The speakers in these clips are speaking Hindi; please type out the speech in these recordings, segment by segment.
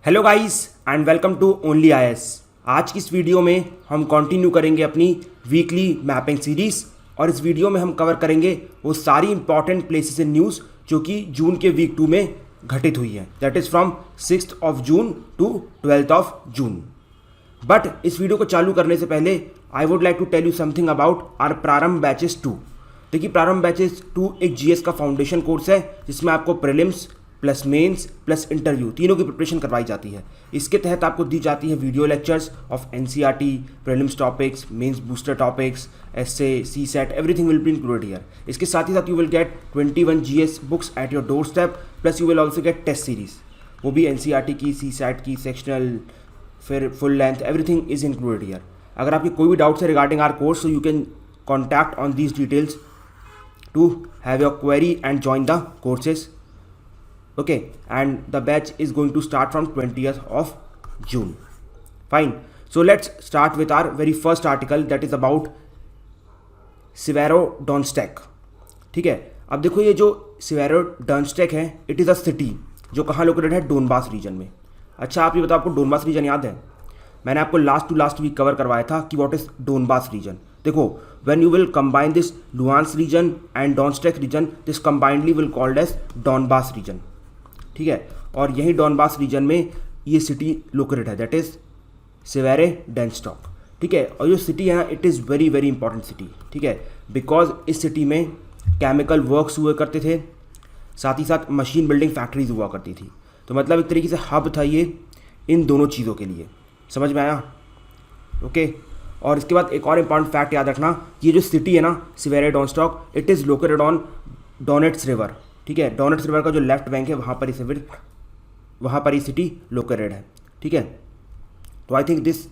Hello guys and welcome to only IAS. आज की इस वीडियो में हम कंटिन्यू करेंगे अपनी वीकली मैपिंग सीरीज और इस वीडियो में हम कवर करेंगे वो सारी इंपॉर्टेंट प्लेसेस इन न्यूज़ जो कि जून के वीक 2 में घटित हुई है। That is from 6th of June to 12th of June। But इस वीडियो को चालू करने से पहले I would like to tell you something about our Prarambh batches 2। देखिए, प्रारंभ बैचेस 2 एक जीएस का फाउंडेशन कोर्स है जिसमें आपको prelims plus mains plus interview तीनों की प्रिपरेशन करवाई जाती है। इसके तहत आपको दी जाती है video lectures of NCERT, prelims topics, mains booster topics, essay, CSAT, everything will be included here. इसके साथ ही साथ you will get 21 GS books at your doorstep, plus you will also get test series, वो भी एनसीईआरटी की, सीसेट की, सेक्शनल, फिर full length, everything is included here. अगर आपकी कोई भी डाउट्स है regarding our course, so you can contact on these details to have your query and join the courses. Okay, and the batch is going to start from 20th of June. Fine, so let's start with our very first article that is about Severodonetsk. ठीक है, अब देखो ये जो Severodonetsk है, इट इज़ अ सिटी जो कहाँ लोकेटेड है, डोनबास रीजन में। अच्छा, आप ये बताओ, आपको डोनबास रीजन याद है? मैंने आपको लास्ट वीक कवर करवाया था कि व्हाट इज डोनबास रीजन। देखो, when you will combine this Luhansk region and Donetsk region, this combinedly will called as Donbass region। ठीक है, और यही डॉनबास रीजन में ये सिटी लोकेटेड है, दैट इज सेवेरोडोनेत्स्क। ठीक है, और जो सिटी है ना, it is very very important city. ठीक है, बिकॉज इस सिटी में केमिकल वर्क्स हुआ करते थे, साथ ही साथ मशीन बिल्डिंग फैक्ट्रीज हुआ करती थी। तो मतलब एक तरीके से हब था ये इन दोनों चीज़ों के लिए। समझ में आया? ओके। और इसके बाद एक और इम्पॉर्टेंट फैक्ट याद रखना, ये जो सिटी है ना Severodonetsk, it is located on Donets river. ठीक है, डोनेट्स रिवर का जो लेफ्ट बैंक है वहाँ पर ही सिटी लोकेटेड है। ठीक है, तो I think this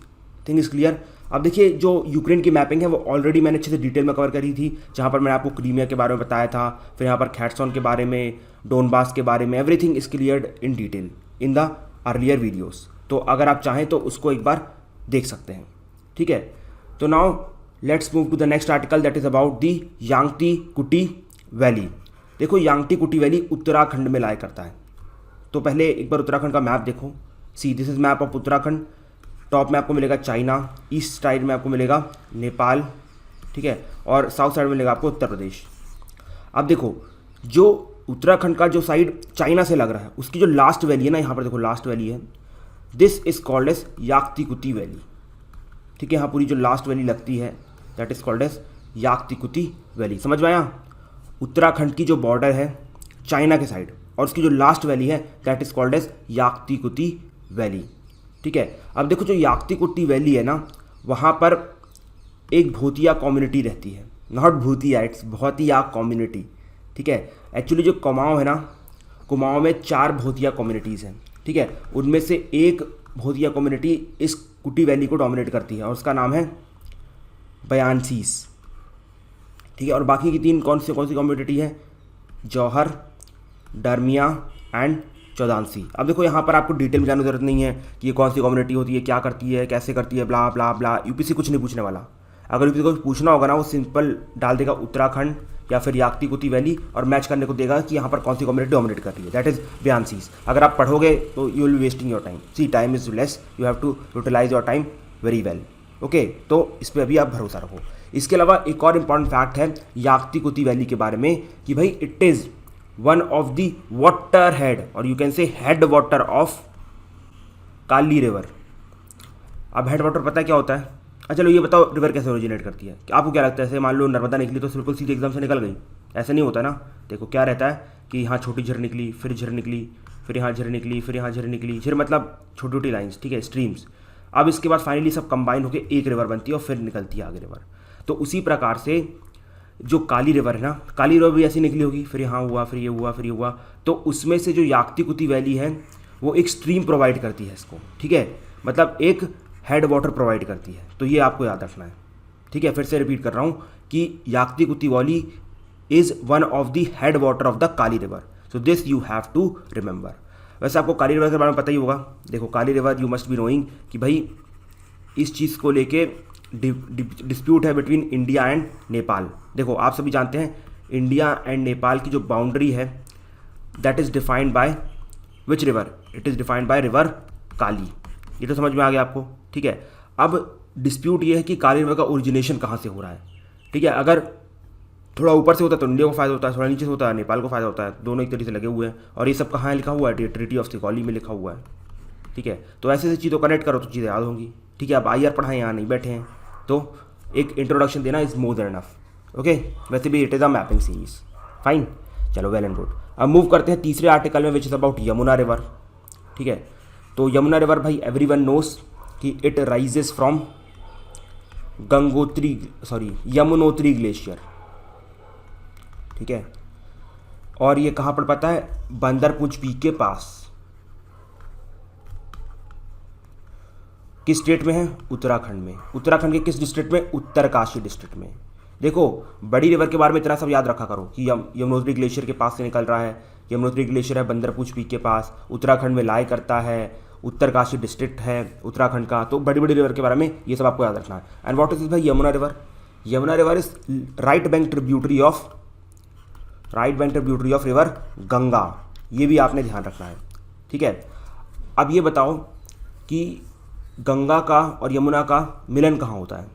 thing is clear. अब देखिए, जो यूक्रेन की मैपिंग है वो ऑलरेडी मैंने अच्छे से डिटेल में कवर करी थी, जहाँ पर मैंने आपको क्रीमिया के बारे में बताया था, फिर यहाँ पर खैरसोन के बारे में, डोनबास के बारे में, everything is cleared in detail in the earlier videos. तो अगर आप चाहें तो उसको एक बार देख सकते हैं। ठीक है, तो now let's move to the next article that is about the Yankti Kuti valley. देखो, यांगती कुटी वैली उत्तराखंड में लाया करता है। तो पहले एक बार उत्तराखंड का मैप देखो। See, this is map of Uttarakhand. Top में आपको मिलेगा चाइना, ईस्ट साइड में आपको मिलेगा नेपाल, ठीक है, और साउथ साइड में मिलेगा आपको उत्तर प्रदेश। अब देखो, जो उत्तराखंड का जो साइड चाइना से लग रहा है, उसकी जो लास्ट वैली है ना, यहाँ पर देखो लास्ट वैली है, this is called as याक्ती Kuti valley. ठीक है, यहाँ पूरी जो लास्ट वैली लगती है that is called as याक्ती Kuti valley. समझ में आया? उत्तराखंड की जो बॉर्डर है चाइना के साइड और उसकी जो लास्ट वैली है that is called as याक्ती Kuti valley. ठीक है, अब देखो, जो याक्ती कुटी वैली है ना, वहाँ पर एक भूतिया कम्युनिटी रहती है। नॉट भूतिया, इट्स भौतिया कम्युनिटी। ठीक है, एक्चुअली जो कुमाऊँ है ना, कुमाऊँ में 4 भूतिया कम्युनिटीज़ हैं। ठीक है, उनमें से एक भूतिया कम्युनिटी इस कुटी वैली को डोमिनेट करती है और उसका नाम है बयानसीस। ठीक है, और बाकी की 3 कौन सी कम्युनिटी है? जौहर, डरमिया एंड चौदांसी। अब देखो, यहाँ पर आपको डिटेल में जानने की जरूरत नहीं है कि ये कौन सी कम्युनिटी होती है, क्या करती है, कैसे करती है, ब्ला ब्ला ब्ला। यूपीसी कुछ नहीं पूछने वाला। अगर यूपीसी को पूछना होगा ना, वो सिंपल डाल देगा उत्तराखंड या फिर याक्ती कुटी वैली और मैच करने को देगा कि यहाँ पर कौन सी कम्युनिटी डोमिनेट कर रही है, दैट इज बयानसीस। अगर आप पढ़ोगे तो you will be wasting your time. See, time is less, you have to utilize your time very well. Okay, तो इस पर अभी आप भरोसा रखो। इसके अलावा एक और इम्पॉर्टेंट फैक्ट है याक्ती कुटी वैली के बारे में कि भाई it is one of the water head और you can say head water of Kali river. अब हेड वाटर पता है क्या होता है? अच्छा, चलो ये बताओ, रिवर कैसे ओरिजिनेट करती है? कि आपको क्या लगता है? ऐसे मान लो नर्मदा निकली तो बिल्कुल सीधे एकदम से निकल गई, ऐसा नहीं होता ना। देखो, क्या रहता है कि यहाँ छोटी झीर निकली, फिर झीर निकली, फिर यहाँ झीर निकली, फिर यहाँ झीर निकली। झीर मतलब छोटी छोटी लाइन्स, ठीक है, स्ट्रीम्स। अब इसके बाद फाइनली सब कंबाइन होकर एक रिवर बनती है और फिर निकलती है आगे रिवर। तो उसी प्रकार से जो काली रिवर है ना, काली रिवर भी ऐसी निकली होगी, फिर यहाँ हुआ, फिर ये हुआ, फिर ये हुआ। तो उसमें से जो याक्ती कुटी वैली है वो एक स्ट्रीम प्रोवाइड करती है इसको। ठीक है, मतलब एक हेड वाटर प्रोवाइड करती है। तो ये आपको याद रखना है। ठीक है, फिर से रिपीट कर रहा हूँ कि Yankti Kuti valley is one of the head water of the Kali river. So this you have to remember. वैसे आपको काली रिवर के बारे में पता ही होगा। देखो, Kali river you must be knowing कि भाई इस चीज़ को लेके डिस्प्यूट है बिटवीन इंडिया एंड नेपाल। देखो, आप सभी जानते हैं इंडिया एंड नेपाल की जो बाउंड्री है that is defined by which river? It is defined by river Kali. ये तो समझ में आ गया आपको, ठीक है। अब डिस्प्यूट ये है कि काली रिवर का ओरिजिनेशन कहाँ से हो रहा है, ठीक है। अगर थोड़ा ऊपर से होता है तो इंडिया को फ़ायदा होता है, थोड़ा नीचे से होता है नेपाल को फ़ायदा होता है, दोनों एक तरीके से लगे हुए हैं। और ये सब कहाँ लिखा हुआ है, ट्रीटी ऑफ सिकॉली में लिखा हुआ है, ठीक है। तो ऐसे चीज़ों कनेक्ट करो तो चीज़ें याद होंगी, ठीक है। अब IR पढ़ाएं, यहाँ नहीं बैठे हैं, तो एक इंट्रोडक्शन देना is more than enough, okay. वैसे भी it is a mapping series, fine, चलो वेल एंड गुड। अब मूव करते हैं तीसरे आर्टिकल में, which is about Yamuna river, ठीक है। तो यमुना रिवर भाई एवरीवन नोस कि it rises from Yamunotri glacier, ठीक है। और ये कहाँ पर पता है, बंदरपुच पीक के पास। किस स्टेट में है, उत्तराखंड में। उत्तराखंड के किस डिस्ट्रिक्ट में, उत्तरकाशी डिस्ट्रिक्ट में। देखो बड़ी रिवर के बारे में इतना सब याद रखा करो कि यमुनोत्री ग्लेशियर के पास से निकल रहा है, यमुनोत्री ग्लेशियर है बंदरपुच पीक के पास, उत्तराखंड में लाई करता है, उत्तरकाशी डिस्ट्रिक्ट है उत्तराखंड का। तो बड़ी बड़ी रिवर के बारे में ये सब आपको याद रखना है। एंड व्हाट इज भाई Yamuna river, Yamuna river is right bank tributary of river Ganga, ये भी आपने ध्यान रखना है, ठीक है। अब ये बताओ कि गंगा का और यमुना का मिलन कहाँ होता है,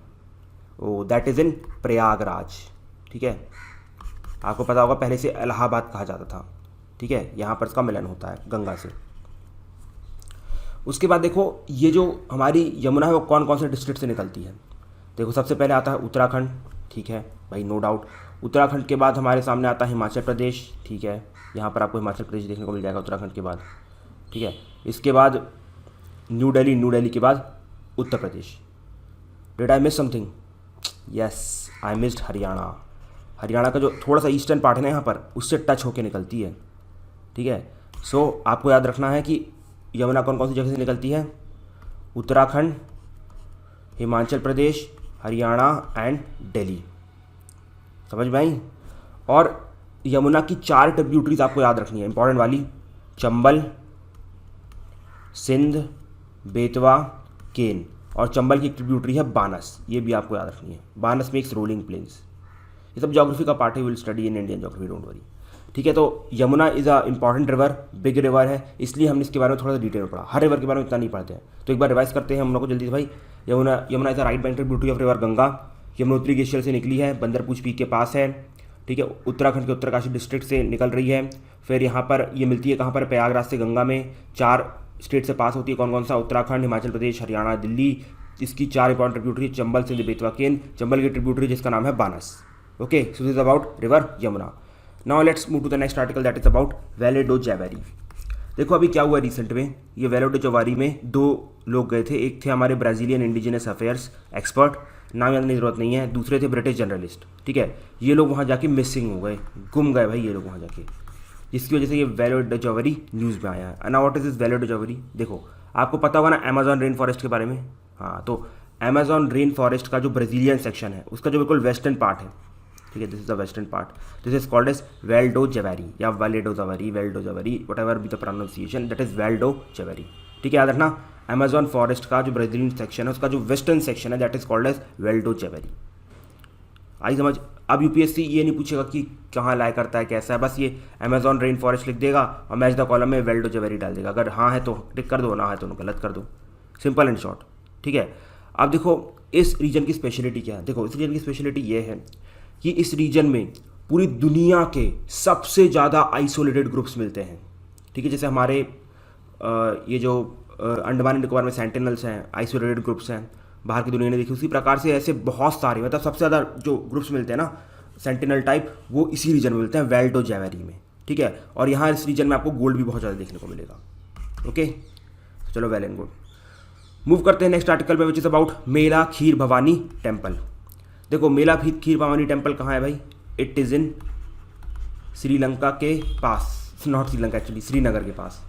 ओ दैट इज़ इन प्रयागराज, ठीक है। आपको पता होगा पहले से इलाहाबाद कहा जाता था, ठीक है। यहाँ पर इसका मिलन होता है गंगा से। उसके बाद देखो ये जो हमारी यमुना है वो कौन कौन से डिस्ट्रिक्ट से निकलती है। देखो सबसे पहले आता है उत्तराखंड, ठीक है भाई, नो डाउट। उत्तराखंड के बाद हमारे सामने आता है हिमाचल प्रदेश, ठीक है। यहाँ पर आपको हिमाचल प्रदेश देखने को मिल जाएगा उत्तराखंड के बाद, ठीक है। इसके बाद न्यू दिल्ली के बाद Uttar Pradesh. Did I miss something, yes I missed Haryana. Haryana का जो थोड़ा सा ईस्टर्न पार्ट है ना यहाँ पर, उससे टच होके निकलती है, ठीक है। सो आपको याद रखना है कि यमुना कौन कौन सी जगह से निकलती है, उत्तराखंड, हिमाचल प्रदेश, हरियाणा एंड दिल्ली, समझ में आई। और यमुना की 4 ट्रिब्यूटरीज आपको याद रखनी है इंपॉर्टेंट वाली, चंबल, सिंध, बेतवा, केन। और चंबल की ट्रिब्यूटरी है बानस, ये भी आपको याद रखनी है। बानस मेक्स रोलिंग प्लेन्स। ये सब ज्योग्राफी का पार्ट है, will study in Indian geography, don't worry, ठीक है। तो Yamuna is a important river, big river है, इसलिए हमने इसके बारे में थोड़ा सा डिटेल में पढ़ा। हर रिवर के बारे में इतना नहीं पढ़ते हैं, तो एक बार रिवाइज करते हैं हम लोग को जल्दी से भाई। Yamuna is a right bank tributary of river Ganga, Yamunotri glacier से निकली है, बंदरपुच पीक के पास है, ठीक है। उत्तराखंड के उत्तरकाशी डिस्ट्रिक्ट से निकल रही है। फिर यहाँ पर ये मिलती है कहाँ पर, प्रयागराज से गंगा में। 4 स्टेट से पास होती है, कौन कौन सा, उत्तराखंड, हिमाचल प्रदेश, हरियाणा, दिल्ली। इसकी 4 इंपॉर्टेंट ट्रिब्यूटरी, चंबल, सिंध, बेतवा, केन। चंबल की ट्रिब्यूटरी जिसका नाम है Banas, okay. So this is about river Yamuna. Now let's move to the next article that is about Vale do Javari. देखो अभी क्या हुआ रिसेंट में, ये वैले डो जावेरी में 2 लोग गए थे। एक थे हमारे ब्राज़ीलियन इंडिजिनस अफेयर्स एक्सपर्ट, नाम याद की जरूरत नहीं है। दूसरे थे ब्रिटिश जर्नलिस्ट, ठीक है। ये लोग वहाँ जाके मिसिंग हो गए, गुम गए भाई ये लोग वहाँ जाके, जिसकी वजह से ये वैले डो जावेरी न्यूज़ में आया है। Now what is this Vale do Javari, देखो आपको पता होगा ना अमेजॉन रेन फॉरेस्ट के बारे में। हाँ, तो अमेजॉन रेन फॉरेस्ट का जो ब्राज़ीलियन सेक्शन है उसका जो बिल्कुल वेस्टर्न पार्ट है, ठीक है, this is the western part, this is called as Vale do Javari या Vale do Javari, whatever be the pronunciation, that is Vale do Javari, ठीक है। याद रखना अमेजॉन फॉरेस्ट का जो ब्राज़ीलियन सेक्शन है उसका जो वेस्टर्न सेक्शन है that is called as Vale do Javari. आई समझ। अब यूपीएससी ये नहीं पूछेगा कि कहाँ लाया करता है, कैसा है, बस ये अमेजॉन रेन फॉरेस्ट लिख देगा और मैच द कॉलम में वैले डो जावेरी डाल देगा। अगर हाँ है तो टिक कर दो, ना है तो गलत कर दो, सिंपल एंड शॉर्ट, ठीक है। अब देखो इस रीजन की स्पेशलिटी क्या है, देखो इस रीजन की स्पेशलिटी ये है कि इस रीजन में पूरी दुनिया के सबसे ज़्यादा आइसोलेटेड ग्रुप्स मिलते हैं, ठीक है। जैसे हमारे ये जो अंडमान निकोबार में सेंटिनल्स हैं, आइसोलेटेड ग्रुप्स हैं, बाहर की दुनिया ने देखी, उसी प्रकार से ऐसे बहुत सारे, मतलब सबसे ज़्यादा जो ग्रुप्स मिलते हैं ना सेंटिनल टाइप, वो इसी रीजन में मिलते हैं, वैले डो जावेरी में, ठीक है। और यहाँ इस रीजन में आपको गोल्ड भी बहुत ज़्यादा देखने को मिलेगा, ओके। चलो वेल एंड गुड, मूव करते हैं नेक्स्ट आर्टिकल में, which is about Mela kheer Bhavani temple. देखो मेला खीर भवानी टेम्पल कहाँ है भाई, इट इज़ इन श्रीलंका के पास, नॉट श्रीलंका एक्चुअली, श्रीनगर के पास,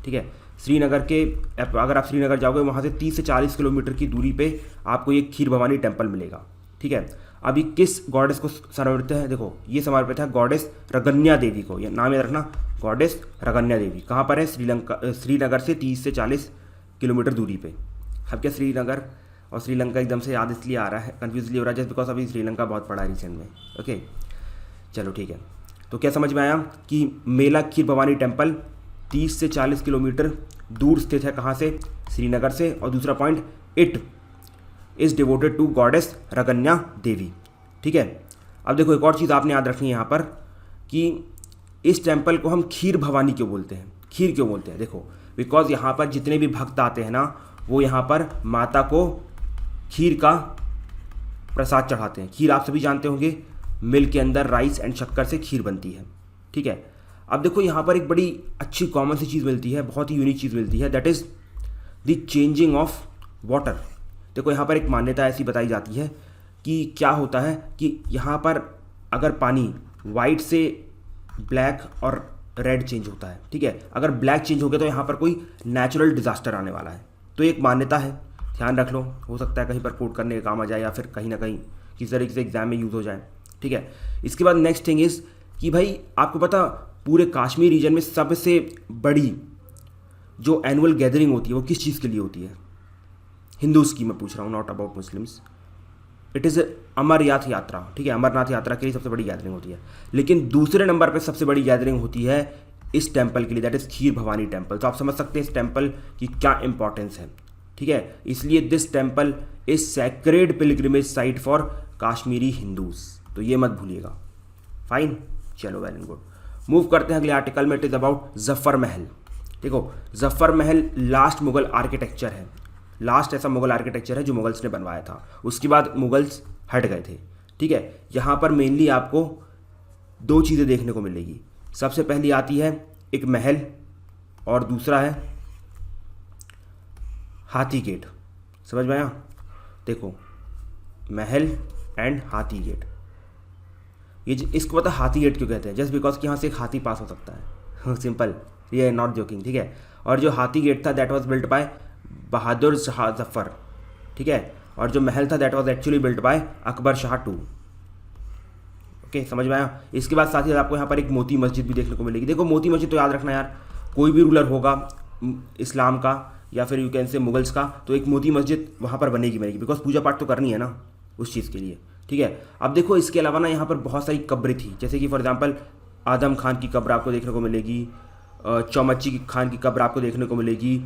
ठीक है। श्रीनगर के, अगर आप श्रीनगर जाओगे वहाँ से 30 से 40 किलोमीटर की दूरी पे आपको ये खीर भवानी टेम्पल मिलेगा, ठीक है। अभी किस गॉडेस को समर्पित है, देखो ये समर्पित है गॉडेस रगन्या देवी को, ये नाम याद रखना, गॉडेस रगन्या देवी। कहाँ पर है, श्रीनगर से 30 से 40 किलोमीटर दूरी पे। अब क्या श्रीनगर और श्रीलंका एकदम से याद इसलिए आ रहा है, कन्फ्यूजली हो रहा है, जस्ट बिकॉज अभी श्रीलंका बहुत पड़ा है रिसेंट में, ओके। चलो ठीक है, तो क्या समझ में आया कि मेला खीर भवानी टेम्पल 30 से 40 किलोमीटर दूर स्थित है कहाँ से, श्रीनगर से। और दूसरा point, it is devoted to goddess Ragnya Devi. ठीक है, अब देखो एक और चीज़ आपने याद रखनी है यहाँ पर कि इस टेम्पल को हम खीर भवानी क्यों बोलते हैं। खीर क्यों बोलते हैं, देखो बिकॉज यहाँ पर जितने भी भक्त आते हैं ना, वो यहाँ पर माता को खीर का प्रसाद चढ़ाते हैं। खीर आप सभी जानते होंगे, मिल्क के अंदर राइस एंड शक्कर से खीर बनती है। ठीक है, अब देखो यहाँ पर एक बड़ी अच्छी कॉमन सी चीज़ मिलती है, बहुत ही यूनिक चीज़ मिलती है, that is the changing of water. देखो यहाँ पर एक मान्यता ऐसी बताई जाती है कि क्या होता है कि यहाँ पर अगर पानी वाइट से ब्लैक और रेड चेंज होता है, ठीक है, अगर ब्लैक चेंज हो गया तो यहाँ पर कोई नेचुरल डिजास्टर आने वाला है। तो एक मान्यता है, ध्यान रख लो, हो सकता है कहीं पर कोट करने का काम आ जाए या फिर कहीं ना कहीं किसी तरीके से एग्जाम में यूज़ हो जाए। ठीक है, इसके बाद नेक्स्ट थिंग इज़ कि भाई आपको पता पूरे कश्मीर रीजन में सबसे बड़ी जो एनुअल गैदरिंग होती है वो किस चीज़ के लिए होती है? हिंदूज़ की मैं पूछ रहा हूँ, not about Muslims. It is Amarnath Yatra. ठीक है, अमरनाथ यात्रा के लिए सबसे बड़ी गैदरिंग होती है। लेकिन दूसरे नंबर पर सबसे बड़ी गैदरिंग होती है इस टेम्पल के लिए, that is kheer Bhavani temple. तो आप समझ सकते हैं इस टेम्पल की क्या इंपॉर्टेंस है। ठीक है, इसलिए this temple is sacred pilgrimage site for Kashmiri Hindus, तो ये मत भूलिएगा। फाइन, चलो वेल एंड गुड। मूव करते हैं अगले आर्टिकल में। इट इज़ अबाउट जफ़र महल। देखो जफ़र महल लास्ट मुगल आर्किटेक्चर है, लास्ट ऐसा मुगल आर्किटेक्चर है जो मुगल्स ने बनवाया था, उसके बाद मुगल्स हट गए थे। ठीक है, यहाँ पर मेनली आपको दो चीज़ें देखने को मिलेगी। सबसे पहली आती है एक महल और दूसरा है हाथी गेट। समझ में आया? देखो महल एंड हाथी गेट, ये इसको पता हाथी गेट क्यों कहते हैं? जस्ट बिकॉज कि यहाँ से एक हाथी पास हो सकता है। सिंपल, ये नॉट जोकिंग। ठीक है, और जो हाथी गेट था that was built by Bahadur Shah Zafar. ठीक है, और जो महल था that was actually built by Akbar Shah two. Okay, समझ में आया? इसके बाद साथ ही आपको यहाँ पर एक मोती मस्जिद भी देखने को मिलेगी। देखो मोती मस्जिद तो याद रखना यार, कोई भी रूलर होगा इस्लाम का या फिर यू कैन से मुगल्स का, तो एक मोती मस्जिद वहाँ पर बनेगी बिकॉज पूजा पाठ तो करनी है ना उस चीज़ के लिए। ठीक है, अब देखो इसके अलावा ना यहाँ पर बहुत सारी कब्रें थी, जैसे कि फॉर एग्जांपल आदम खान की कब्र आपको देखने को मिलेगी, चौमच्ची खान की कब्र आपको देखने को मिलेगी,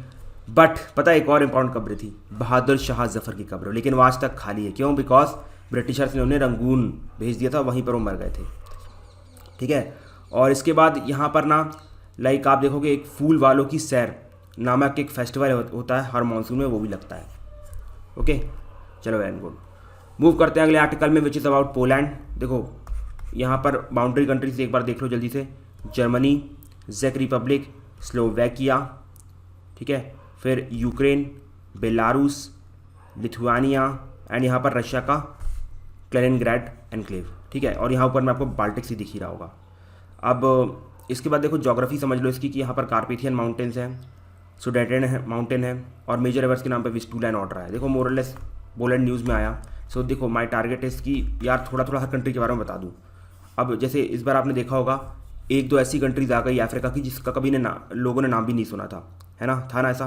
बट पता है एक और इम्पॉर्टेंट कब्र थी, बहादुर शाह जफ़र की कब्र, लेकिन वो आज तक खाली है। क्यों? बिकॉज ब्रिटिशर्स ने उन्हें रंगून भेज दिया था, वहीं पर वो मर गए थे। ठीक है, और इसके बाद यहाँ पर ना लाइक आप देखोगे एक फूल वालों की सैर नामक एक फेस्टिवल होता है हर मानसून में, वो भी लगता है। ओके, चलो वेरी गुड। मूव करते हैं अगले आर्टिकल में, विच इज़ अबाउट पोलैंड। देखो यहाँ पर बाउंड्री कंट्रीज एक बार देख लो जल्दी से, जर्मनी, चेक रिपब्लिक, स्लोवाकिया, ठीक है, फिर यूक्रेन, बेलारूस, लिथुआनिया एंड यहाँ पर रशिया का कैलिनिंग्रैड एनक्लेव। ठीक है, और यहाँ ऊपर में आपको बाल्टिक सी दिख ही रहा होगा। अब इसके बाद देखो ज्योग्राफी समझ लो इसकी कि यहाँ पर कार्पेथियन माउंटेन्स हैं, सुडेटेन है माउंटेन है, और मेजर रिवर्स के नाम पे विस्टूला एंड ऑड्रा है। देखो मोरलेस पोलैंड न्यूज़ में आया। सो देखो माय टारगेट इज़ कि यार थोड़ा थोड़ा हर कंट्री के बारे में बता दूँ। अब जैसे इस बार आपने देखा होगा एक दो ऐसी कंट्रीज आ गई अफ्रीका की जिसका कभी लोगों ने नाम भी नहीं सुना था, है ना, था ना ऐसा।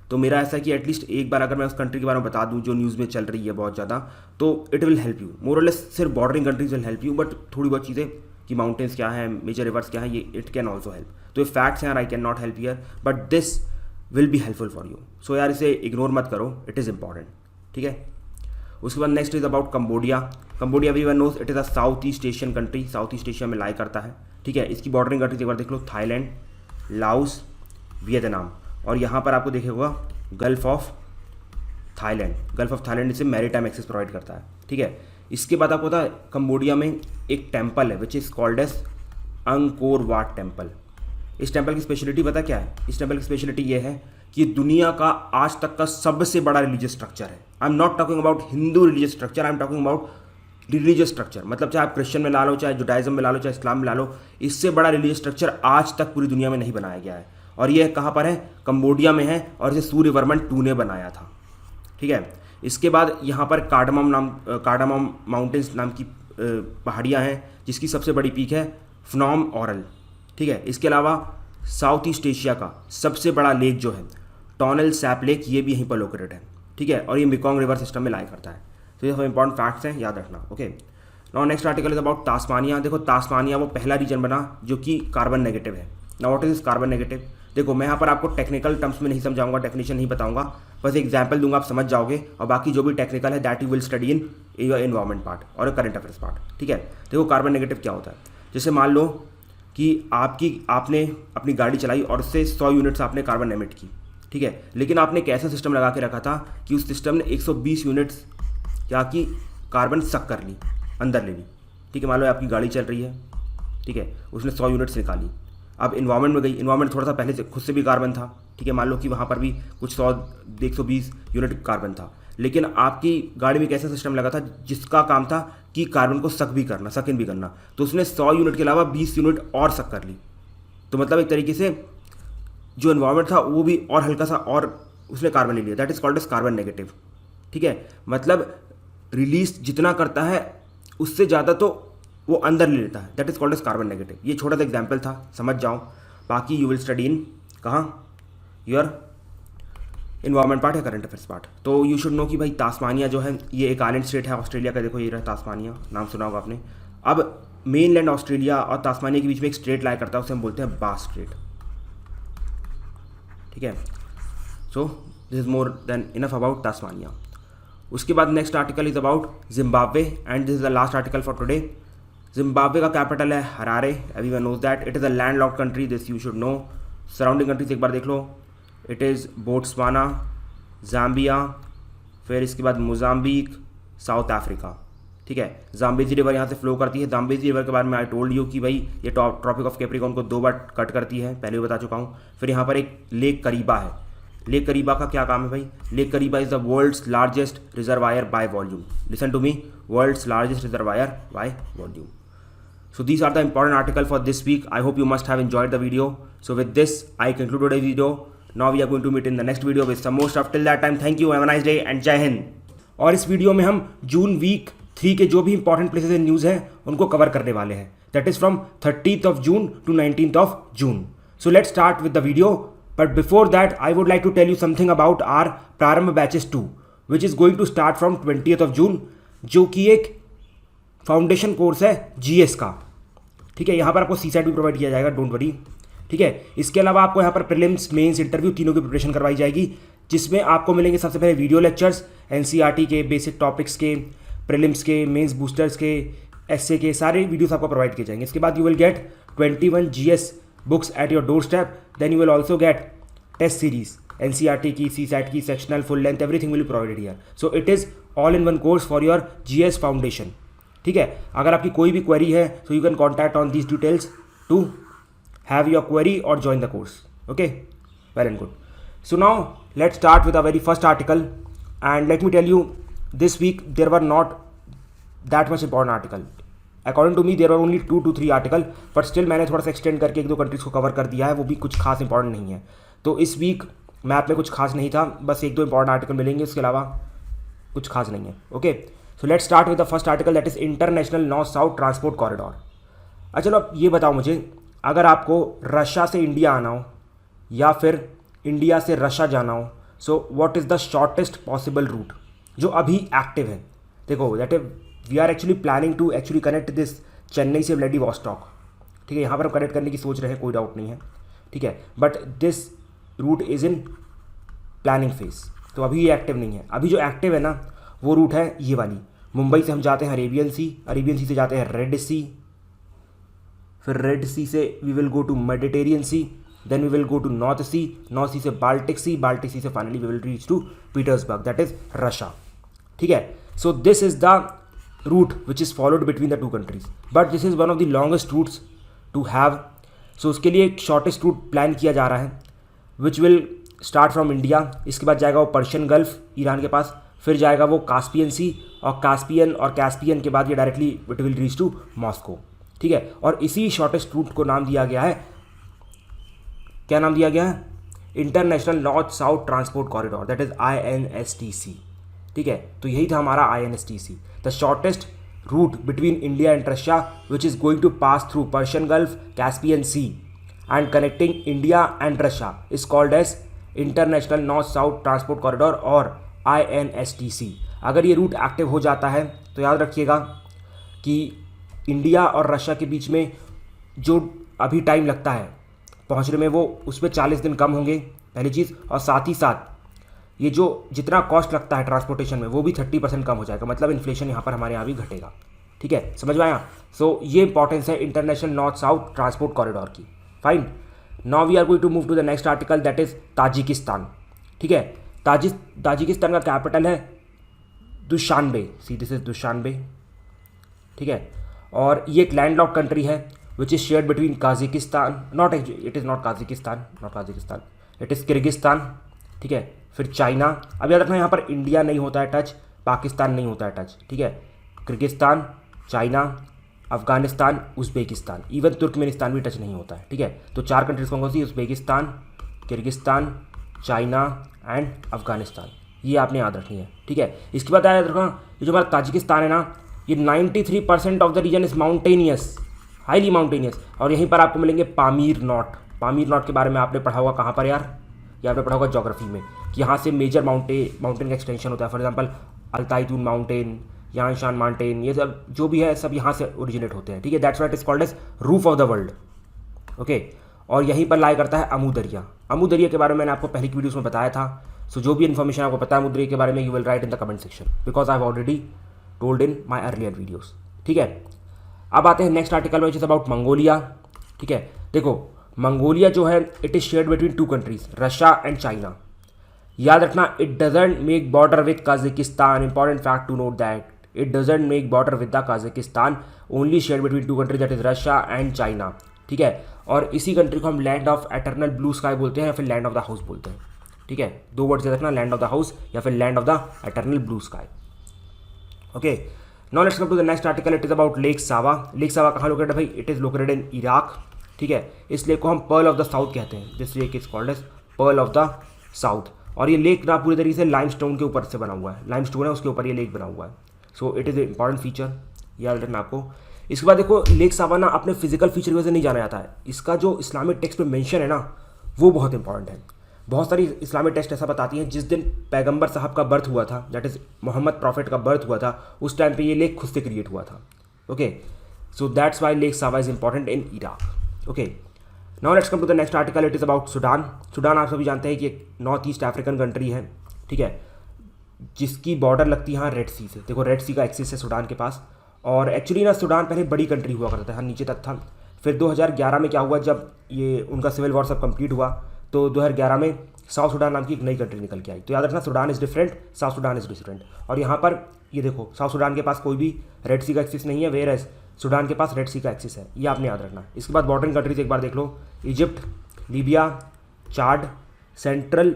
तो मेरा ऐसा है कि एटलीस्ट एक बार अगर मैं उस कंट्री के बारे में बता दूं जो न्यूज़ में चल रही है बहुत ज़्यादा, तो इट विल हेल्प यू। मोरलेस सिर्फ bordering countries will help you, but थोड़ी बहुत चीज़ें कि माउंटेन्स क्या है, मेजर रिवर्स क्या है, ये इट कैन ऑल्सो हेल्प। तो ये फैक्ट्स हैं, I can not help here, but this will be helpful for you. So यार इसे इग्नोर मत करो, इट इज़ इंपॉर्टेंट। ठीक है, उसके बाद next is about Cambodia. Cambodia everyone knows it is a South east Asian country, South East Asia में लाई करता है। ठीक है, इसकी बॉर्डरिंग कंट्रीज एक बार देख लो, थाईलैंड, लाओस, वियतनाम, और यहाँ पर आपको देखेगा gulf of Thailand. Gulf of Thailand इसे मैरीटाइम एक्सेस प्रोवाइड करता है। ठीक है, इसके बाद आपको पता है कंबोडिया में एक टेम्पल है which is called as Angkor Wat temple. इस टेम्पल की स्पेशलिटी पता क्या है? इस टेम्पल की स्पेशलिटी ये है कि दुनिया का आज तक का सबसे बड़ा रिलीजियस स्ट्रक्चर है। I am not talking about Hindu religious structure, I am talking about religious structure. मतलब चाहे आप क्रिश्चियन में ला लो, चाहे जुडाइज्म में ला लो, चाहे इस्लाम में ला लो, इससे बड़ा रिलीजियस स्ट्रक्चर आज तक पूरी दुनिया में नहीं बनाया गया है। और ये कहाँ पर है? कंबोडिया में है, और इसे सूर्यवर्मन टू ने बनाया था। ठीक है, इसके बाद यहाँ पर कार्डामम माउंटेन्स नाम की पहाड़ियाँ हैं जिसकी सबसे बड़ी पीक है फनोम ऑरल। ठीक है, इसके अलावा साउथ ईस्ट एशिया का सबसे बड़ा लेक जो है टॉनल सैप लेक, ये भी यहीं पर लोकेटेड है। ठीक है, और ये मेकॉन्ग रिवर सिस्टम में लाई करता है। तो ये सब इंपॉर्टेंट फैक्ट्स हैं, याद रखना। Okay, now next article is about Tasmania. देखो तास्मानिया वो पहला रीजन बना जो कि कार्बन नेगेटिव है। Now what is carbon negative? देखो मैं यहाँ पर आपको टेक्निकल टर्म्स में नहीं समझाऊंगा, डेफिनेशन नहीं बताऊंगा, बस एग्जाम्पल दूंगा, आप समझ जाओगे। और बाकी जो भी टेक्निकल है that you will study in your environment part और करंट अफेयर्स पार्ट, ठीक है। देखो कार्बन नेगेटिव क्या होता है, जैसे मान लो कि आपने अपनी गाड़ी चलाई और उससे 100 यूनिट्स आपने कार्बन एमिट की, ठीक है, लेकिन आपने एक ऐसा सिस्टम लगा के रखा था कि उस सिस्टम ने 120 यूनिट्स क्या की कार्बन सक कर ली, अंदर ले ली, ठीक है। मान लो आपकी गाड़ी चल रही है, ठीक है, उसने 100 यूनिट्स निकाली, अब इन्वायरमेंट में गई, इन्वायरमेंट थोड़ा सा पहले से खुद से भी कार्बन था, ठीक है, मान लो कि वहाँ पर भी कुछ 120 यूनिट कार्बन था, लेकिन आपकी गाड़ी में एक ऐसा सिस्टम लगा था जिसका काम था कि कार्बन को सक इन भी करना, तो उसने 100 यूनिट के अलावा 20 यूनिट और सक कर ली। तो मतलब एक तरीके से जो एनवायरमेंट था वो भी और हल्का सा और उसने कार्बन ले लिया, that is called as carbon negative, ठीक है। मतलब रिलीज जितना करता है उससे ज़्यादा तो वो अंदर ले लेता है, that is called as carbon negative. ये छोटा सा एग्जाम्पल था, समझ जाओ। बाकी यू विल स्टडी इन कहाँ, योर इन्वायरमेंट पार्ट या करंट अफेयर्स पार्ट। तो यू शुड नो कि भाई तास्मानिया जो है ये एक आइलैंड स्टेट है ऑस्ट्रेलिया का, देखो ये रहा तास्मानिया, नाम सुना होगा आपने। अब मेन लैंड ऑस्ट्रेलिया और तास्मानिया के बीच में एक स्ट्रेट लाया करता है, उसे हम बोलते हैं बास स्ट्रेट, ठीक है। So this is more than enough about Tasmania. उसके बाद next article is about Zimbabwe and this is the last article for today. Zimbabwe का कैपिटल है Harare, everyone knows that. It is a landlocked country, this you should know. Surrounding countries एक बार देख लो, इट इज़ बोट्सवाना, जाम्बिया, फिर इसके बाद मोजाम्बिक, साउथ अफ्रीका, ठीक है। जाम्बेजी रिवर यहाँ से फ्लो करती है। जाम्बेजी रिवर के बारे में आई टोल्ड यू कि भाई ये ट्रॉपिक ऑफ कैप्रिकॉर्न को 2 बार कट करती है, पहले भी बता चुका हूँ। फिर यहाँ पर एक लेक करीबा है, लेक करीबा का क्या काम है भाई, Lake Kariba is the world's largest reservoir by volume, listen to me, world's largest reservoir by volume. So these are the important article for this week. I hope you must have enjoyed the video. So with this, I conclude today's video. Now we are going to meet in the next video with some more stuff. Till that time, thank you, have a nice day and जय हिंद। और इस वीडियो में हम जून वीक 3 के जो भी इंपॉर्टेंट प्लेसेस एंड न्यूज़ हैं उनको कवर करने वाले हैं। That is from 30th of June to 19th of June. So let's start with the video. But before that, I would like to tell you something about our प्रारंभ batches 2, which is going to start from 20th of June, जो कि एक फाउंडेशन कोर्स है जीएस का, ठीक है। यहाँ पर आपको सीसेट भी प्रोवाइड किया जाएगा, डोंट वरी, ठीक है। इसके अलावा आपको यहाँ पर प्रीलिम्स, मेंस, इंटरव्यू तीनों की प्रिपरेशन करवाई जाएगी, जिसमें आपको मिलेंगे सबसे पहले वीडियो लेक्चर्स एनसीईआरटी के, बेसिक टॉपिक्स के, प्रीलिम्स के, मेंस बूस्टर्स के, एसए के, सारे वीडियोस आपको प्रोवाइड किए जाएंगे। इसके बाद you will get 21 GS books at your doorstep, then you will also get test series NCERT की, सीसेट की, sectional, full length, everything will be provided here. So it is all in one course for your GS foundation, ठीक है। अगर आपकी कोई भी क्वेरी है so you can contact on these details to have your query और join the course, okay, well and good. So now let's start with the very first article and let me tell you this week there were not that much important article, according to me there are only 2 to 3 article, but still मैंने थोड़ा सा एक्सटेंड करके 1-2 कंट्रीज को कवर कर दिया है, वो भी कुछ खास इंपॉर्टेंट नहीं है। तो इस वीक मैप में कुछ खास नहीं था, बस 1-2 इंपॉर्टेंट आर्टिकल मिलेंगे, उसके अलावा कुछ खास नहीं है, okay. So let's start with the first article, that is international north south transport corridor. अच्छा चलो अब ये बताओ मुझे, अगर आपको रशिया से इंडिया आना हो या फिर इंडिया से रशिया जाना हो, so what is the shortest possible route जो अभी एक्टिव है। देखो that is we are actually planning to actually connect this Chennai से व्लादिवोस्टॉक, ठीक है। यहाँ पर हम कनेक्ट करने की सोच रहे हैं, कोई डाउट नहीं है, ठीक है, but this route is in planning phase, तो अभी ये एक्टिव नहीं है। अभी जो एक्टिव है ना वो रूट है ये वाली, मुंबई से हम जाते हैं अरेबियन सी, अरेबियन सी से जाते हैं रेड सी, फिर रेड सी से we will go to Mediterranean Sea, then we will go to North Sea, North Sea से बाल्टिक सी, बाल्टिक सी से finally we will reach to Petersburg, that is Russia, ठीक है। So this is the route which is followed between the 2 countries, but this is one of the longest routes to have. So उसके लिए एक शॉर्टेस्ट रूट प्लान किया जा रहा है which will start from India, इसके बाद जाएगा वो पर्शियन गल्फ ईरान के पास, फिर जाएगा वो कास्पियन सी, और कैस्पियन के बाद ये directly it will reach to Moscow, ठीक है। और इसी शॉर्टेस्ट रूट को नाम दिया गया है, क्या नाम दिया गया है, international north south transport corridor, that is INSTC, ठीक है। तो यही था हमारा INSTC, the shortest route between India and Russia which is going to pass through Persian Gulf, Caspian Sea and connecting India and Russia is called as international north south transport corridor और INSTC। अगर ये रूट एक्टिव हो जाता है तो याद रखिएगा कि इंडिया और रशिया के बीच में जो अभी टाइम लगता है पहुंचने में वो उस पर 40 दिन कम होंगे, पहली चीज़। और साथ ही साथ ये जो जितना कॉस्ट लगता है ट्रांसपोर्टेशन में वो भी 30% कम हो जाएगा, मतलब इन्फ्लेशन यहाँ पर हमारे यहाँ भी घटेगा। ठीक है, समझ में आया? सो ये इंपॉर्टेंस है international north south transport Corridor की। Fine, now we are going to move to the next article, that is Tajikistan. ठीक है, ताजिकिस्तान का कैपिटल है Dushanbe. See this is Dushanbe. ठीक है, और ये एक लैंडलॉक्ड कंट्री है which is shared between Kazakhstan, not it is not Kazakhstan, it is Kyrgyzstan. ठीक है, फिर चाइना। अब याद रखना यहाँ पर इंडिया नहीं होता है टच, पाकिस्तान नहीं होता है टच। ठीक है, Kyrgyzstan, China, Afghanistan, Uzbekistan, even Turkmenistan भी टच नहीं होता है। ठीक है, तो 4 कंट्रीज कौन कौन सी? Uzbekistan, Kyrgyzstan, China and Afghanistan. ये आपने याद रखनी है। ठीक है, इसके बाद याद रखना ये जो हमारा ताजिकिस्तान है ना, ये 93% of the region is mountainous, highly mountainous. और यहीं पर आपको मिलेंगे पामीर नॉट। पामीर नॉट के बारे में आपने पढ़ा होगा कहाँ पर यार? ये आपने पढ़ा होगा ज्योग्राफी में कि यहाँ से मेजर माउंटेन का एक्सटेंशन होता है। फॉर एग्जांपल अल्ताईतून माउंटेन, यानशान माउंटेन, ये सब जो भी है सब यहाँ से ओरिजिनेट होते हैं। ठीक है, that's what is called as roof of the world. Okay, और यहीं पर लाई करता है अमू दरिया। अमू दरिया के बारे में मैंने आपको पहले की वीडियोस में बताया था। सो जो भी इन्फॉर्मेशन आपको पता है अमू दरिया के बारे में, you will write in the comment section because I have already told in my earlier videos. ठीक है, अब आते हैं नेक्स्ट आर्टिकल में विच इज अबाउट मंगोलिया। ठीक है, देखो मंगोलिया जो है it is shared between 2 countries, Russia and China. याद रखना it doesn't make border with Kazakhstan. Important fact to note that it doesn't make border with the Kazakhstan, only shared between 2 countries that is Russia and China. ठीक है, और इसी कंट्री को हम land of eternal blue sky बोलते हैं या फिर लैंड ऑफ द हाउस बोलते हैं। ठीक है, 2 वर्ड्स याद रखना, लैंड ऑफ द हाउस या फिर land of the eternal blue sky. Okay, now let's come to the next article, it is about Lake Sawa. Lake Sawa कहाँ लोकेटेड है भाई? It is located in Iraq. ठीक है, इस लेक को हम पर्ल ऑफ द साउथ कहते हैं। This lake is called as pearl of the south. और ये लेक ना पूरी तरीके से लाइमस्टोन के ऊपर से बना हुआ है, लाइमस्टोन है उसके ऊपर ये लेक बना हुआ है। सो it is a important feature, याद रखना आपको। इसके बाद देखो लेक सावा ना अपने फिजिकल फीचर की वजह से नहीं जाना जाता है, इसका जो इस्लामिक टेक्स्ट में मेंशन है ना वो बहुत इंपॉर्टेंट है। बहुत सारी इस्लामिक टेक्स्ट ऐसा बताती हैं जिस दिन पैगंबर साहब का बर्थ हुआ था, दैट इज़ मोहम्मद प्रॉफिट का बर्थ हुआ था, उस टाइम पे ये लेक खुद से क्रिएट हुआ था। Okay, so that's why Lake Sawa is important in Iraq. Okay, now let's come to the next article, it is about Sudan. Sudan आप सभी जानते हैं कि एक नॉर्थ ईस्ट अफ्रीकन कंट्री है। ठीक है, जिसकी बॉर्डर लगती है यहाँ रेड सी से। देखो रेड सी का एक्सिस है सूडान के पास। और एक्चुअली ना सूडान पहले बड़ी कंट्री हुआ करता था, हाँ नीचे तक था। फिर 2011 में क्या हुआ, जब ये उनका सिविल वॉर सब कंप्लीट हुआ तो 2011 में साउथ सूडान नाम की एक नई कंट्री निकल के आई। तो याद रखना Sudan is different, south Sudan is different. और यहाँ पर ये देखो साउथ सूडान के पास कोई भी रेड सी का एक्सिस नहीं है, वेयर एज सूडान के पास रेड सी का एक्सिस है, ये आपने याद रखना। इसके बाद बॉर्डरिंग कंट्रीज एक बार देख लो, इजिप्ट, लीबिया, चाड, सेंट्रल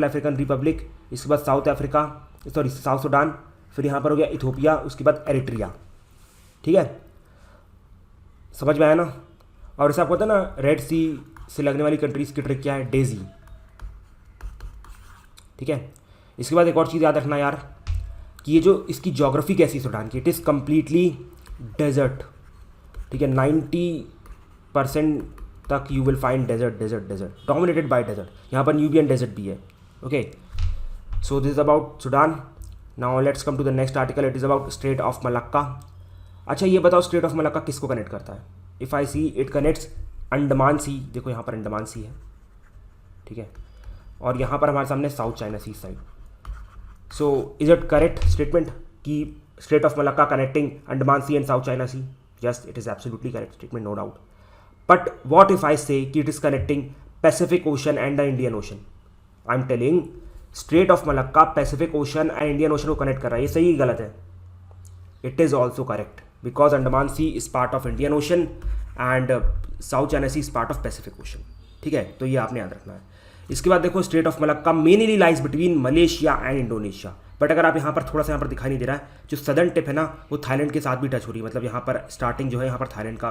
अफ्रीकन रिपब्लिक, इसके बाद साउथ सूडान, फिर यहाँ पर हो गया इथोपिया, उसके बाद एरिट्रिया। ठीक है, समझ में आया ना? और ऐसा आपको पता है ना रेड सी से लगने वाली कंट्रीज की ट्रिक क्या है? डेजी। ठीक है, इसके बाद एक और चीज़ याद रखना यार कि ये जो इसकी ज्योग्राफी कैसी है सूडान की, इट इज़ कम्प्लीटली डेजर्ट। ठीक है, 90% तक you will find desert dominated by desert. यहाँ पर न्यूबियन डेजर्ट भी है। Okay, so this is about Sudan. Now let's come to the next article, it is about Strait of Malacca. अच्छा ये बताओ स्ट्रेट ऑफ मलक्का किसको कनेक्ट करता है? If I see it connects Andaman Sea. देखो यहाँ पर अंडमान सी है। ठीक है, और यहाँ पर हमारे सामने South China Sea side. So is it correct statement कि Strait of Malacca connecting Andaman Sea and South China Sea? Yes, it is absolutely correct statement, no doubt. But what if I say कि it is connecting Pacific Ocean and the Indian Ocean? I am telling Strait of Malacca Pacific Ocean and Indian Ocean को कनेक्ट कर रहा है, ये सही ही गलत है? It is also correct because Andaman Sea is part of Indian Ocean and South China Sea is part of Pacific Ocean. ठीक है, तो ये आपने याद रखना है। इसके बाद देखो straight of Malacca mainly lies between Malaysia and Indonesia. But अगर आप यहाँ पर थोड़ा सा यहाँ पर दिखाई नहीं दे रहा है, जो सदर्न टिप है ना वो थाईलैंड के साथ भी टच हो रही है, मतलब यहाँ पर स्टार्टिंग जो है यहाँ पर थाईलैंड का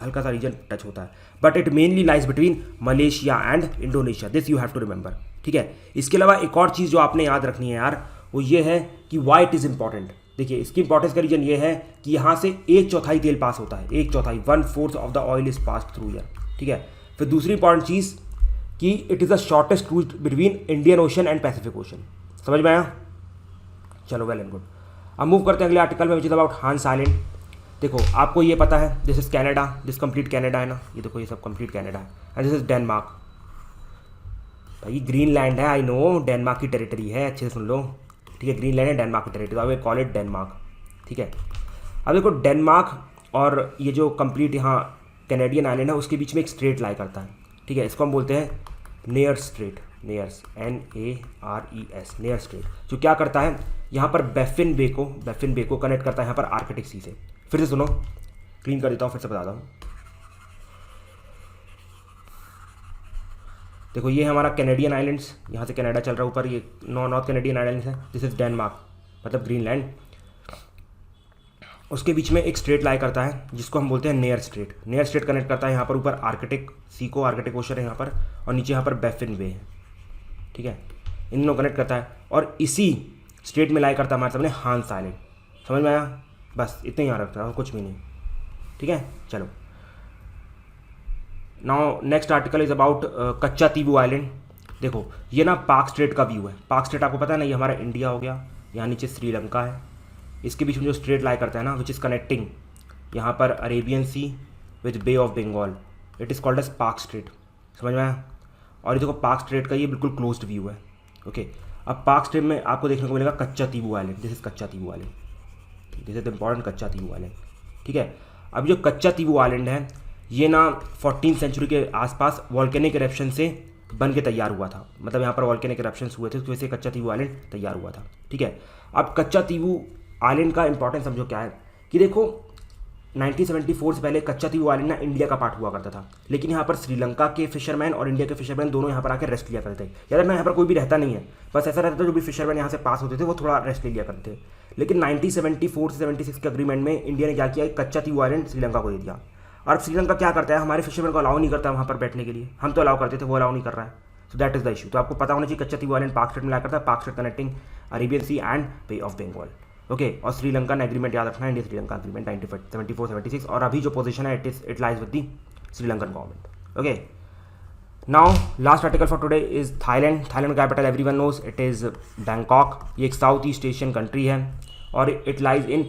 हल्का सा रीजन टच होता है। But it mainly lies between Malaysia and Indonesia, this you have to remember. ठीक है, इसके अलावा एक और चीज़ जो आपने याद रखनी है यार वो ये है कि वाई इट इज़ इंपॉर्टेंट। देखिए इसकी इंपॉर्टेंस का रीजन ये है कि यहाँ से 1/4 तेल पास होता है, 1/4 1/4 of the oil is pass through year. ठीक है, फिर दूसरी इंपॉर्टेंट चीज़ कि it is the shortest route between Indian Ocean and Pacific ocean. समझ में आया? चलो वेल एंड गुड। अब मूव करते हैं अगले आर्टिकल में which is about Hans island. देखो आपको ये पता है, this is Canada, this complete Canada है ना, ये देखो ये सब कंप्लीट कनाडा है, एंड दिस इज़ डेनमार्क। भाई ग्रीनलैंड है, आई नो डेनमार्क की टेरिटरी है, अच्छे से सुन लो, ठीक है, ग्रीनलैंड है डेनमार्क की टेरिटरी, तो I will call it Denmark, ठीक है। अब देखो डेनमार्क और ये जो कंप्लीट यहाँ कैनेडियन आइलैंड है उसके बीच में एक स्ट्रेट लाई करता है, ठीक है, इसको हम बोलते हैं नेयर्स स्ट्रेट, नेयर्स NARES, नेयर स्ट्रेट, जो क्या करता है यहाँ पर बैफिन बे को कनेक्ट करता है यहाँ पर आर्कटिक सी से। फिर से सुनो, क्लीन कर देता हूँ, फिर से बताता हूँ। देखो ये है हमारा कैनेडियन आइलैंड्स, यहाँ से कनाडा चल रहा है ऊपर, ये नॉर्थ कैनेडियन आइलैंड्स है, दिस इज डेनमार्क मतलब ग्रीनलैंड। उसके बीच में एक स्ट्रेट लाई करता है जिसको हम बोलते हैं near straight. Near straight connect करता है यहाँ पर ऊपर आर्कटिक सी को, आर्कटिक ओशन है यहाँ पर, और नीचे यहाँ पर बैफिन बे है, ठीक है, इन दोनों कनेक्ट करता है। और इसी स्ट्रेट में लाई करता है हमारे सामने हांस आइलैंड। समझ में आया? बस इतना ही याद रखता है और कुछ भी नहीं, ठीक है। चलो now next article is about कच्चा तीवू आइलैंड। देखो ये ना पाक स्ट्रेट का व्यू है। पाक स्ट्रेट आपको पता है ना, ये हमारा इंडिया हो गया, यहाँ नीचे श्रीलंका है, इसके बीच में जो स्ट्रेट लाई करता है ना, विच इज़ कनेक्टिंग यहाँ पर Arabian Sea with Bay of Bengal, it is called as Palk Strait. समझ में आया? और ये देखो पाक स्ट्रेट का ये बिल्कुल क्लोज्ड व्यू है, ओके। अब पाक स्ट्रेट में आपको देखने को मिलेगा कच्चा तीवू आइलैंड, दिस इज कच्चा तीवू आइलैंड, दिस इज इंपॉर्टेंट कच्चा तीवू आइलैंड, ठीक है। अब जो कच्चा तीवू आइलैंड है ये ना 14th सेंचुरी के आसपास वॉल्केनिक इरप्शन से बन के तैयार हुआ था, मतलब यहाँ पर वॉल्केनिक इरप्शंस हुए थे, उसकी वजह से कच्चा तीवू आइलैंड तैयार हुआ था, ठीक है। अब कच्चा तीवू आइलैंड का इंपॉर्टेंस समझो क्या है कि देखो 1974 से पहले कच्चा तीवू आइलैंड ना इंडिया का पार्ट हुआ करता था, लेकिन यहाँ पर श्रीलंका के फिशरमैन और इंडिया के फिशरमैन दोनों यहाँ पर आकर रेस्ट लिया करते थे। यार मैं यहाँ पर कोई भी रहता नहीं है, बस ऐसा रहता था जो भी फिशरमैन यहाँ से पास होते थे वो थोड़ा रेस्ट ले लिया करते थे। लेकिन 1974 से 76 के अग्रीमेंट में इंडिया ने क्या किया, कच्चा तीवू आइलैंड श्रीलंका को दे दिया। और श्रीलंका क्या करता है, हमारे फिशरमैन को अलाउ नहीं करता वहाँ पर बैठने के लिए, हम तो अलाउ करते थे, वो अलाउ नहीं कर रहा है, so that is the issue. तो आपको पता होना चाहिए कच्चा तीवू आइलैंड पाक स्ट्रेट में ला करता है, Palk Strait connecting Arabian Sea and Bay of Bengal, okay. और श्रीलंका एग्रीमेंट याद रखना है, इंडिया श्रीलंका एग्रीमेंट 1974-76, और अभी जो पोजीशन है it lies with the Sri Lankan government, okay. Now last article for today is Thailand. Thailand capital everyone knows, it is Bangkok. ये एक साउथ ईस्ट एशियन कंट्री है और it lies in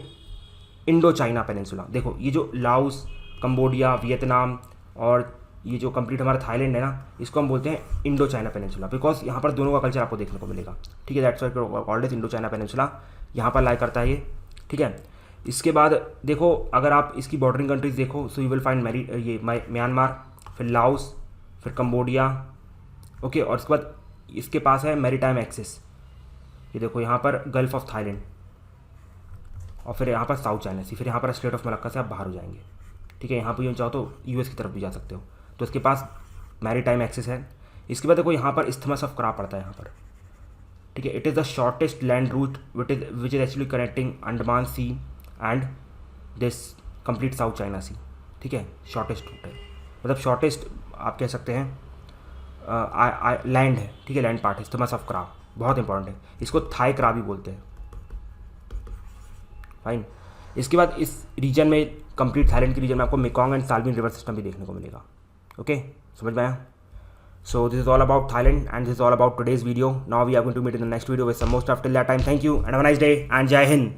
Indo China peninsula. देखो ये जो लाओस, कंबोडिया, वियतनाम और ये जो कंप्लीट हमारा थाईलैंड है ना, इसको हम बोलते हैं इंडो चाइना पेनिनसुला, बिकॉज यहाँ पर दोनों का कल्चर आपको देखने को मिलेगा, ठीक है। That's why called as Indo China peninsula, यहाँ पर लाई करता है ये, ठीक है। इसके बाद देखो अगर आप इसकी बॉर्डरिंग कंट्रीज देखो, सो यू विल फाइंड ये म्यांमार, फिर लाओस, फिर कंबोडिया, ओके। और उसके बाद इसके पास है मैरीटाइम एक्सेस, ये देखो यहाँ पर गल्फ ऑफ थाईलैंड, और फिर यहाँ पर साउथ चाइना सी, फिर यहाँ पर स्ट्रेट ऑफ मलक्का से आप बाहर हो जाएंगे, ठीक है। यहाँ पर चाहो तो US की तरफ भी जा सकते हो, तो इसके पास मैरीटाइम एक्सेस है। इसके बाद देखो यहाँ पर इस्थमस ऑफ क्रा पड़ता है यहाँ पर, ठीक है। It is the shortest land route which is actually connecting Andaman Sea and this complete South China Sea, ठीक है। शॉर्टेस्ट रूट है, मतलब शॉर्टेस्ट आप कह सकते हैं लैंड है, ठीक है, लैंड पार्ट है इस्थमस ऑफ क्रा, बहुत इंपॉर्टेंट है, इसको थाई क्रा भी बोलते हैं, फाइन। इसके बाद इस रीजन में कंप्लीट थाईलैंड के रीजन में आपको Mekong and Salvin river system भी देखने को मिलेगा, ओके। समझ में आया? So this is all about Thailand and this is all about today's video. Now we are going to meet in the next video with some more stuff. Till that time, thank you and have a nice day and Jai Hind.